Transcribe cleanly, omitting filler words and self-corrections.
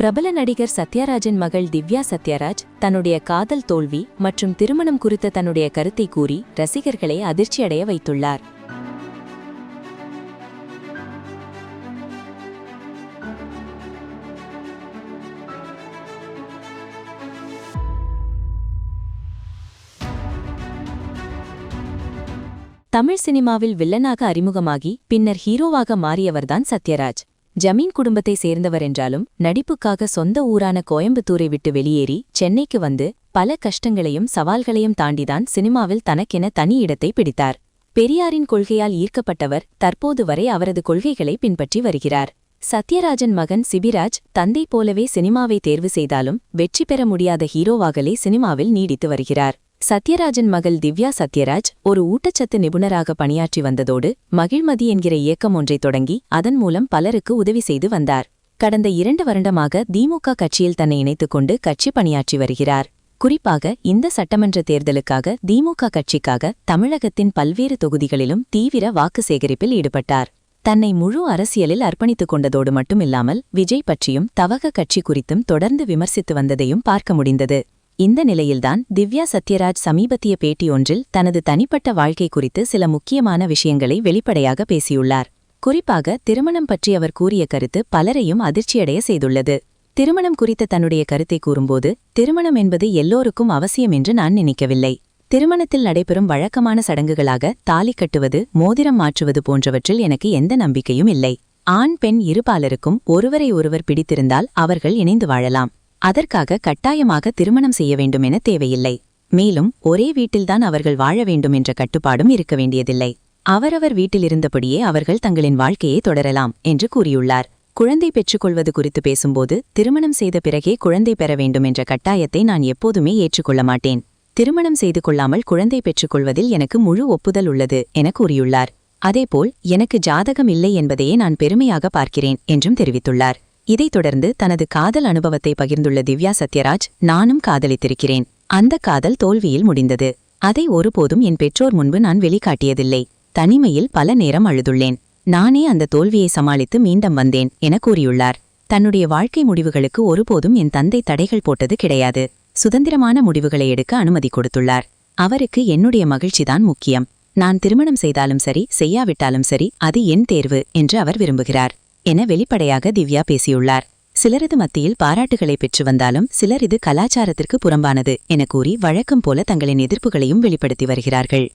பிரபல நடிகர் சத்யராஜின் மகள் திவ்யா சத்யராஜ் தன்னுடைய காதல் தோல்வி மற்றும் திருமணம் குறித்த தன்னுடைய கருத்தை கூறி ரசிகர்களை அதிர்ச்சியடைய வைத்துள்ளார். தமிழ் சினிமாவில் வில்லனாக அறிமுகமாகி பின்னர் ஹீரோவாக மாறியவர்தான் சத்யராஜ். ஜமீன் குடும்பத்தை சேர்ந்தவர் என்றாலும் நடிப்புக்காக சொந்த ஊரான கோயம்புத்தூரை விட்டு வெளியேறி சென்னைக்கு வந்து பல கஷ்டங்களையும் சவால்களையும் தாண்டிதான் சினிமாவில் தனக்கென தனி இடத்தை பிடித்தார். பெரியாரின் கொள்கையால் ஈர்க்கப்பட்டவர் தற்போது வரை அவரது கொள்கைகளை பின்பற்றி வருகிறார். சத்யராஜன் மகன் சிபிராஜ் தந்தை போலவே சினிமாவை தேர்வு செய்தாலும் வெற்றி பெற முடியாத ஹீரோவாகலே சினிமாவில் நீடித்து வருகிறார். சத்யராஜன் மகள் திவ்யா சத்யராஜ் ஒரு ஊட்டச்சத்து நிபுணராக பணியாற்றி வந்ததோடு மகிழ்மதி என்கிற இயக்கம் ஒன்றை தொடங்கி அதன் மூலம் பலருக்கு உதவி செய்து வந்தார். கடந்த 2 வருடமாக திமுக கட்சியில் தன்னை இணைத்துக் கொண்டு கட்சி பணியாற்றி வருகிறார். குறிப்பாக இந்த சட்டமன்ற தேர்தலுக்காக திமுக கட்சிக்காக தமிழகத்தின் பல்வேறு தொகுதிகளிலும் தீவிர வாக்கு சேகரிப்பில் ஈடுபட்டார். தன்னை முழு அரசியலில் அர்ப்பணித்துக் கொண்டதோடு மட்டுமில்லாமல் விஜய் பற்றியும் தவக கட்சி குறித்தும் தொடர்ந்து விமர்சித்து வந்ததையும் பார்க்க முடிந்தது. இந்த நிலையில்தான் திவ்யா சத்யராஜ் சமீபத்திய பேட்டி ஒன்றில் தனது தனிப்பட்ட வாழ்க்கை குறித்து சில முக்கியமான விஷயங்களை வெளிப்படையாக பேசியுள்ளார். குறிப்பாக திருமணம் பற்றி அவர் கூறிய கருத்து பலரையும் அதிர்ச்சியடைய செய்துள்ளது. திருமணம் குறித்த தன்னுடைய கருத்தை கூறும்போது, திருமணம் என்பது எல்லோருக்கும் அவசியம் என்று நான் நினைக்கவில்லை. திருமணத்தில் நடைபெறும் வழக்கமான சடங்குகளாக தாலி கட்டுவது, மோதிரம் மாற்றுவது போன்றவற்றில் எனக்கு எந்த நம்பிக்கையும் இல்லை. ஆண் பெண் இருபாலருக்கும் ஒருவரை ஒருவர் பிடித்திருந்தால் அவர்கள் இணைந்து வாழலாம். அதற்காக கட்டாயமாக திருமணம் செய்ய வேண்டும் என தேவையில்லை. மேலும் ஒரே வீட்டில்தான் அவர்கள் வாழ வேண்டும் என்ற கட்டுப்பாடும் இருக்க வேண்டியதில்லை. அவரவர் வீட்டிலிருந்தபடியே அவர்கள் தங்களின் வாழ்க்கையை தொடரலாம் என்று கூறியுள்ளார். குழந்தை பெற்றுக்கொள்வது குறித்து பேசும்போது, திருமணம் செய்த பிறகே குழந்தை பெற வேண்டும் என்ற கட்டாயத்தை நான் எப்போதுமே ஏற்றுக்கொள்ள மாட்டேன். திருமணம் செய்து கொள்ளாமல் குழந்தை பெற்றுக்கொள்வதில் எனக்கு முழு ஒப்புதல் உள்ளது என கூறியுள்ளார். அதேபோல் எனக்கு ஜாதகம் இல்லை என்பதையே நான் பெருமையாக பார்க்கிறேன் என்றும் தெரிவித்துள்ளார். இதைத் தொடர்ந்து தனது காதல் அனுபவத்தை பகிர்ந்துள்ள திவ்யா சத்யராஜ், நானும் காதலித்திருக்கிறேன். அந்த காதல் தோல்வியில் முடிந்தது. அதை ஒருபோதும் என் பெற்றோர் முன்பு நான் வெளிக்காட்டியதில்லை. தனிமையில் பல நேரம் அழுதுள்ளேன். நானே அந்த தோல்வியை சமாளித்து மீண்டும் வந்தேன் என கூறியுள்ளார். தன்னுடைய வாழ்க்கை முடிவுகளுக்கு ஒருபோதும் என் தந்தை தடைகள் போட்டது கிடையாது. சுதந்திரமான முடிவுகளை எடுக்க அனுமதி கொடுத்துள்ளார். அவருக்கு என்னுடைய மகிழ்ச்சிதான் முக்கியம். நான் திருமணம் செய்தாலும் சரி, செய்யாவிட்டாலும் சரி, அது என் தேர்வு என்று அவர் விரும்புகிறார் என வெளிப்படையாக திவ்யா பேசியுள்ளார். சிலரது மத்தியில் பாராட்டுகளை பெற்று வந்தாலும் சிலர் இது கலாச்சாரத்திற்கு புறம்பானது என கூறி வழக்கம் போல தங்களின் எதிர்ப்புகளையும் வெளிப்படுத்தி வருகிறார்கள்.